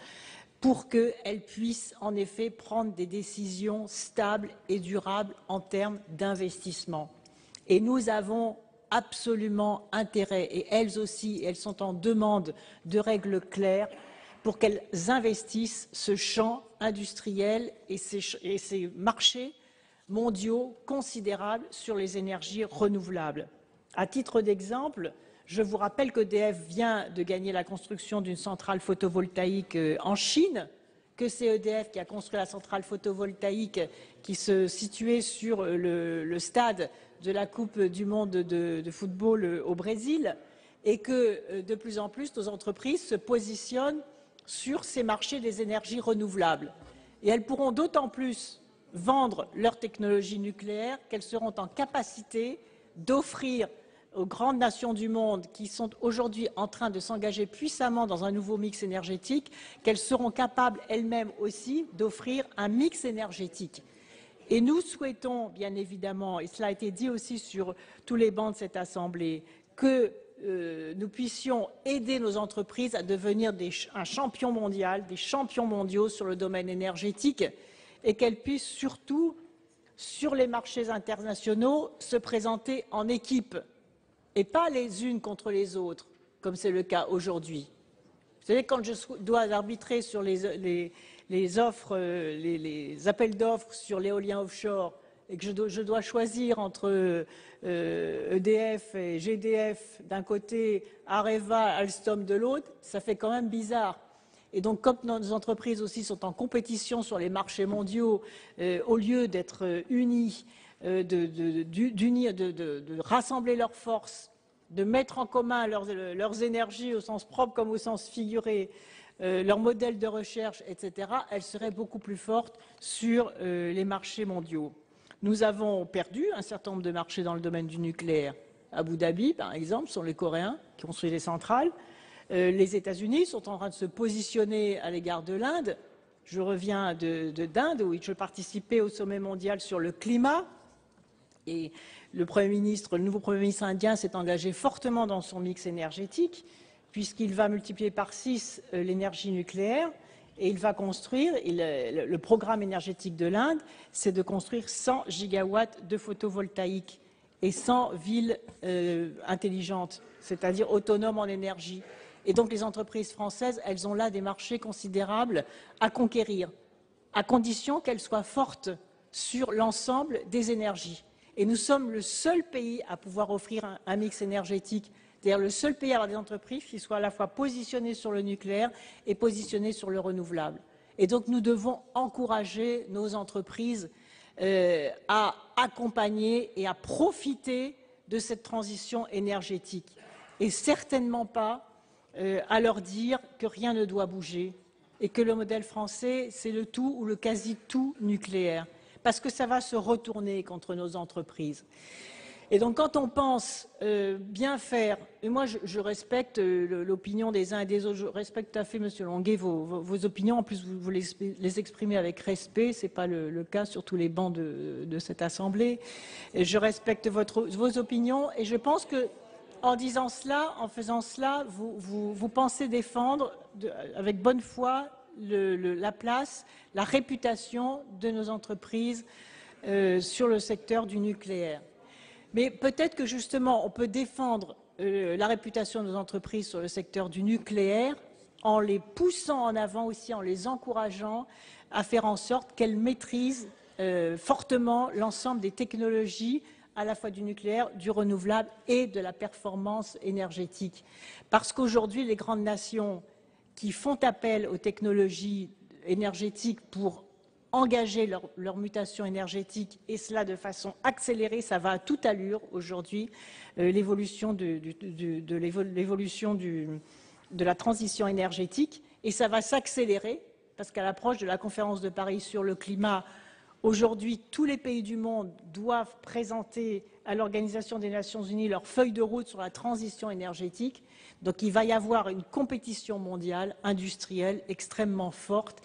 pour qu'elles puissent en effet prendre des décisions stables et durables en termes d'investissement. Et nous avons absolument intérêt, et elles aussi, elles sont en demande de règles claires pour qu'elles investissent ce champ industriel et ces marchés mondiaux considérables sur les énergies renouvelables. À titre d'exemple, je vous rappelle qu'EDF vient de gagner la construction d'une centrale photovoltaïque en Chine, que c'est EDF qui a construit la centrale photovoltaïque qui se situait sur le stade de la Coupe du monde de football au Brésil, et que de plus en plus nos entreprises se positionnent sur ces marchés des énergies renouvelables. Et elles pourront d'autant plus vendre leur technologie nucléaire qu'elles seront en capacité d'offrir aux grandes nations du monde qui sont aujourd'hui en train de s'engager puissamment dans un nouveau mix énergétique, qu'elles seront capables elles-mêmes aussi d'offrir un mix énergétique. Et nous souhaitons, bien évidemment, et cela a été dit aussi sur tous les bancs de cette Assemblée, que nous puissions aider nos entreprises à devenir un champion mondial, des champions mondiaux sur le domaine énergétique, et qu'elles puissent surtout, sur les marchés internationaux, se présenter en équipe, et pas les unes contre les autres, comme c'est le cas aujourd'hui. Vous savez, quand je dois arbitrer sur les offres, les appels d'offres sur l'éolien offshore, et que je dois choisir entre EDF et GDF d'un côté, Areva, Alstom de l'autre, ça fait quand même bizarre. Et donc, comme nos entreprises aussi sont en compétition sur les marchés mondiaux, au lieu d'être unies, de rassembler leurs forces, de mettre en commun leurs énergies au sens propre comme au sens figuré, leurs modèles de recherche, etc., elles seraient beaucoup plus fortes sur les marchés mondiaux. Nous avons perdu un certain nombre de marchés dans le domaine du nucléaire. Abu Dhabi, par exemple, sont les Coréens qui ont construit des centrales. Les États-Unis sont en train de se positionner à l'égard de l'Inde. Je reviens d'Inde, où je participais au sommet mondial sur le climat. Et le nouveau Premier ministre indien s'est engagé fortement dans son mix énergétique, puisqu'il va multiplier par 6 l'énergie nucléaire. Et il va construire, le programme énergétique de l'Inde, c'est de construire 100 gigawatts de photovoltaïque et 100 villes intelligentes, c'est-à-dire autonomes en énergie. Et donc les entreprises françaises, elles ont là des marchés considérables à conquérir, à condition qu'elles soient fortes sur l'ensemble des énergies. Et nous sommes le seul pays à pouvoir offrir un mix énergétique, c'est-à-dire le seul pays à avoir des entreprises qui soient à la fois positionnées sur le nucléaire et positionnées sur le renouvelable. Et donc nous devons encourager nos entreprises à accompagner et à profiter de cette transition énergétique. Et certainement pas à leur dire que rien ne doit bouger et que le modèle français, c'est le tout ou le quasi-tout nucléaire, parce que ça va se retourner contre nos entreprises. Et donc quand on pense bien faire, et moi je respecte l'opinion des uns et des autres, je respecte tout à fait, Monsieur Longuet, vos opinions, en plus vous les exprimez avec respect, ce n'est pas le cas sur tous les bancs de cette Assemblée. Et je respecte vos opinions et je pense que en disant cela, en faisant cela, vous pensez défendre avec bonne foi la place, la réputation de nos entreprises sur le secteur du nucléaire. Mais peut-être que justement, on peut défendre la réputation de nos entreprises sur le secteur du nucléaire en les poussant en avant aussi, en les encourageant à faire en sorte qu'elles maîtrisent fortement l'ensemble des technologies, à la fois du nucléaire, du renouvelable et de la performance énergétique. Parce qu'aujourd'hui, les grandes nations qui font appel aux technologies énergétiques pour engager leur mutation énergétique, et cela de façon accélérée, ça va à toute allure aujourd'hui, l'évolution de la transition énergétique, et ça va s'accélérer, parce qu'à l'approche de la conférence de Paris sur le climat, aujourd'hui, tous les pays du monde doivent présenter à l'Organisation des Nations Unies leur feuille de route sur la transition énergétique. Donc il va y avoir une compétition mondiale, industrielle, extrêmement forte.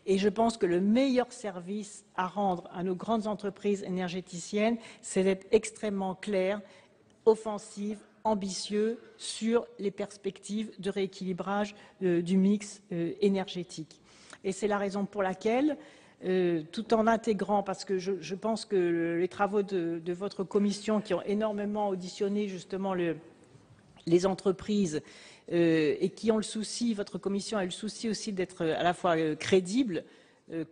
Et je pense que le meilleur service à rendre à nos grandes entreprises énergéticiennes, c'est d'être extrêmement clair, offensif, ambitieux sur les perspectives de rééquilibrage du mix énergétique. Et c'est la raison pour laquelle tout en intégrant, parce que je pense que les travaux de votre commission qui ont énormément auditionné justement les entreprises et qui ont le souci, votre commission a le souci aussi d'être à la fois crédible,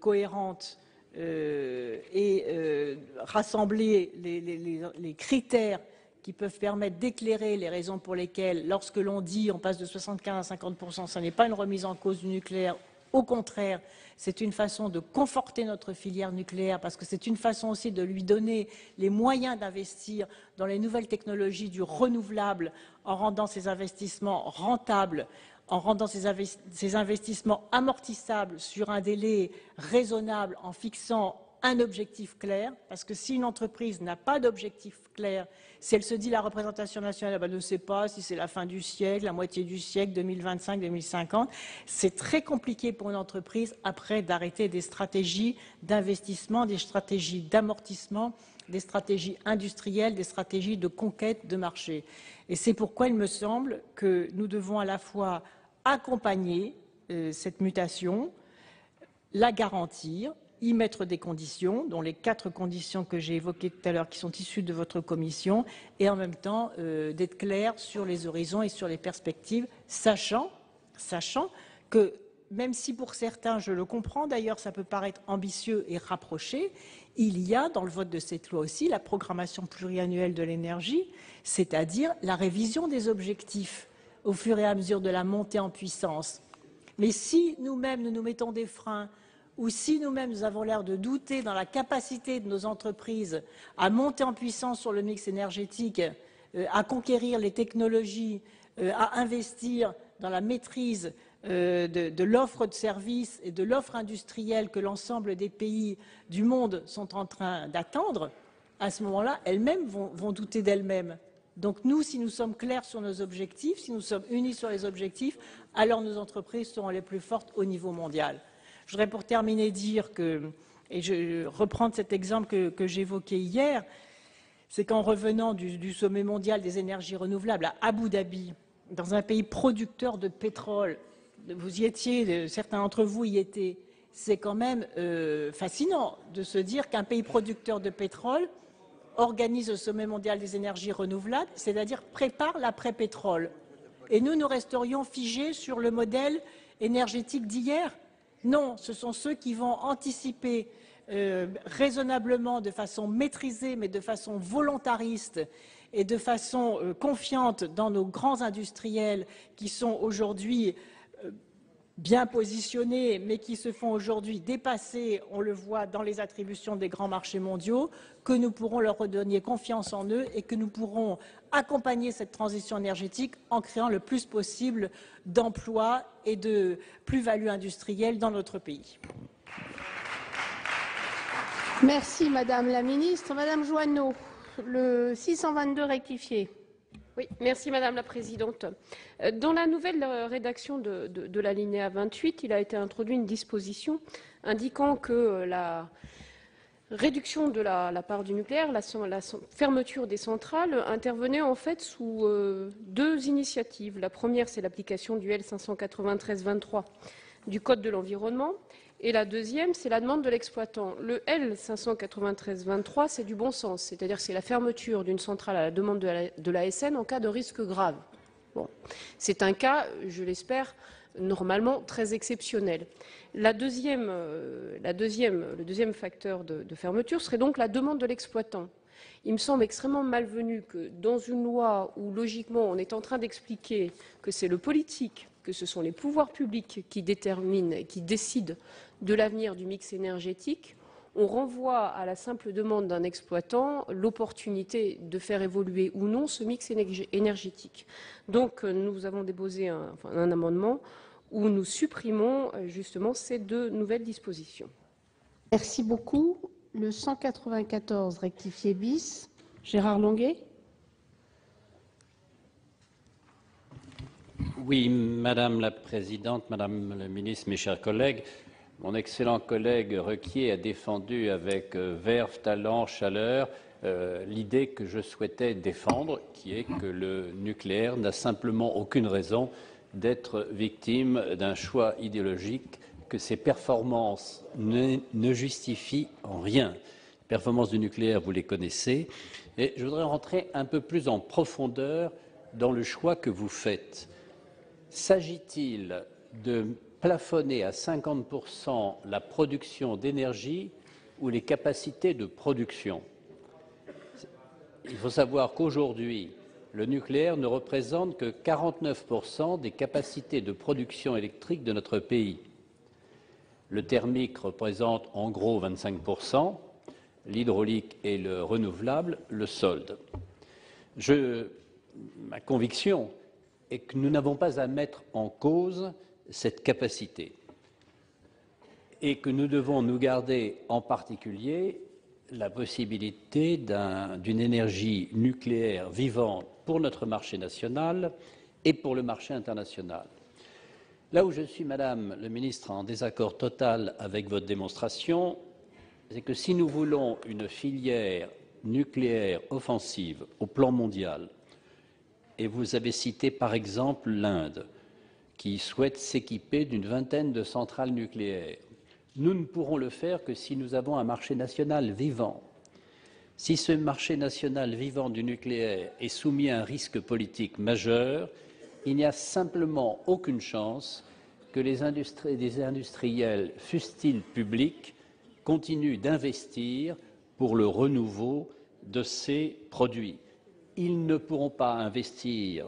cohérente et rassembler les critères qui peuvent permettre d'éclairer les raisons pour lesquelles, lorsque l'on dit on passe de 75 à 50%, ce n'est pas une remise en cause du nucléaire. Au contraire, c'est une façon de conforter notre filière nucléaire parce que c'est une façon aussi de lui donner les moyens d'investir dans les nouvelles technologies du renouvelable en rendant ces investissements rentables, en rendant ces investissements amortissables sur un délai raisonnable, en fixant un objectif clair, parce que si une entreprise n'a pas d'objectif clair, si elle se dit la représentation nationale ne sait pas si c'est la fin du siècle, la moitié du siècle, 2025, 2050, c'est très compliqué pour une entreprise après d'arrêter des stratégies d'investissement, des stratégies d'amortissement, des stratégies industrielles, des stratégies de conquête de marché. Et c'est pourquoi il me semble que nous devons à la fois accompagner cette mutation, la garantir, y mettre des conditions, dont les 4 conditions que j'ai évoquées tout à l'heure, qui sont issues de votre commission, et en même temps d'être clair sur les horizons et sur les perspectives, sachant que, même si pour certains, je le comprends d'ailleurs, ça peut paraître ambitieux et rapproché, il y a dans le vote de cette loi aussi la programmation pluriannuelle de l'énergie, c'est-à-dire la révision des objectifs au fur et à mesure de la montée en puissance. Mais si nous-mêmes nous mettons des freins, ou si nous-mêmes nous avons l'air de douter dans la capacité de nos entreprises à monter en puissance sur le mix énergétique, à conquérir les technologies, à investir dans la maîtrise de l'offre de services et de l'offre industrielle que l'ensemble des pays du monde sont en train d'attendre, à ce moment-là, elles-mêmes vont douter d'elles-mêmes. Donc nous, si nous sommes clairs sur nos objectifs, si nous sommes unis sur les objectifs, alors nos entreprises seront les plus fortes au niveau mondial. Je voudrais pour terminer dire que, et je reprends cet exemple que j'évoquais hier, c'est qu'en revenant du sommet mondial des énergies renouvelables à Abu Dhabi, dans un pays producteur de pétrole, vous y étiez, certains d'entre vous y étaient, c'est quand même fascinant de se dire qu'un pays producteur de pétrole organise le sommet mondial des énergies renouvelables, c'est-à-dire prépare l'après-pétrole. Et nous resterions figés sur le modèle énergétique d'hier. Non, ce sont ceux qui vont anticiper raisonnablement, de façon maîtrisée, mais de façon volontariste et de façon confiante dans nos grands industriels qui sont aujourd'hui bien positionnés, mais qui se font aujourd'hui dépasser, on le voit dans les attributions des grands marchés mondiaux, que nous pourrons leur redonner confiance en eux et que nous pourrons accompagner cette transition énergétique en créant le plus possible d'emplois et de plus-value industrielle dans notre pays. Merci Madame la Ministre. Madame Joanneau, le 622 rectifié. Oui, merci Madame la Présidente. Dans la nouvelle rédaction de l'alinéa 28, il a été introduit une disposition indiquant que la réduction de la part du nucléaire, la fermeture des centrales, intervenait en fait sous 2 initiatives. La première, c'est l'application du L593-23 du Code de l'environnement. Et la deuxième, c'est la demande de l'exploitant. Le L593-23, c'est du bon sens, c'est-à-dire que c'est la fermeture d'une centrale à la demande de l'ASN en cas de risque grave. Bon. C'est un cas, je l'espère, normalement très exceptionnel. Le deuxième facteur de fermeture serait donc la demande de l'exploitant. Il me semble extrêmement malvenu que dans une loi où, logiquement, on est en train d'expliquer que c'est le politique, que ce sont les pouvoirs publics qui déterminent et qui décident de l'avenir du mix énergétique, on renvoie à la simple demande d'un exploitant l'opportunité de faire évoluer ou non ce mix énergétique. Donc nous avons déposé un amendement où nous supprimons justement ces 2 nouvelles dispositions. Merci beaucoup. Le 194 rectifié bis. Gérard Longuet. Oui, Madame la Présidente, Madame la Ministre, mes chers collègues, mon excellent collègue Requier a défendu avec verve, talent, chaleur l'idée que je souhaitais défendre, qui est que le nucléaire n'a simplement aucune raison d'être victime d'un choix idéologique que ces performances ne justifient en rien. Les performances du nucléaire, vous les connaissez. Et je voudrais rentrer un peu plus en profondeur dans le choix que vous faites. S'agit-il de plafonner à 50% la production d'énergie ou les capacités de production? Il faut savoir qu'aujourd'hui, le nucléaire ne représente que 49% des capacités de production électrique de notre pays. Le thermique représente en gros 25%, l'hydraulique et le renouvelable le solde. Ma conviction est que nous n'avons pas à mettre en cause cette capacité et que nous devons nous garder en particulier la possibilité d'une énergie nucléaire vivante pour notre marché national et pour le marché international. Là où je suis, Madame le Ministre, en désaccord total avec votre démonstration, c'est que si nous voulons une filière nucléaire offensive au plan mondial, et vous avez cité par exemple l'Inde, qui souhaite s'équiper d'une vingtaine de centrales nucléaires, nous ne pourrons le faire que si nous avons un marché national vivant. Si ce marché national vivant du nucléaire est soumis à un risque politique majeur, il n'y a simplement aucune chance que des industriels, fussent-ils publics, continuent d'investir pour le renouveau de ces produits. Ils ne pourront pas investir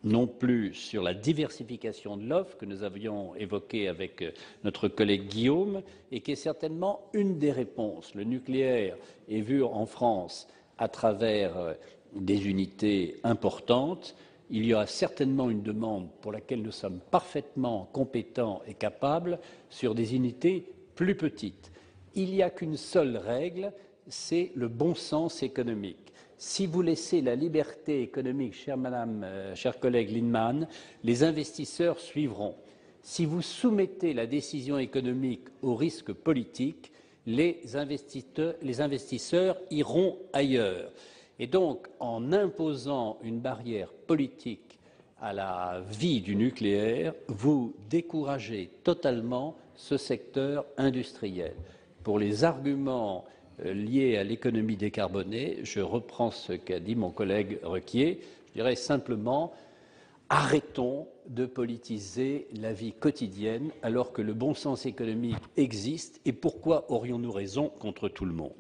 non plus sur la diversification de l'offre que nous avions évoquée avec notre collègue Guillaume et qui est certainement une des réponses. Le nucléaire est vu en France à travers des unités importantes. Il y aura certainement une demande pour laquelle nous sommes parfaitement compétents et capables sur des unités plus petites. Il n'y a qu'une seule règle, c'est le bon sens économique. Si vous laissez la liberté économique, chère collègue Linnemann, les investisseurs suivront. Si vous soumettez la décision économique au risque politique, les investisseurs iront ailleurs. Et donc, en imposant une barrière politique à la vie du nucléaire, vous découragez totalement ce secteur industriel. Pour les arguments liés à l'économie décarbonée, je reprends ce qu'a dit mon collègue Requier, je dirais simplement arrêtons de politiser la vie quotidienne alors que le bon sens économique existe et pourquoi aurions-nous raison contre tout le monde ?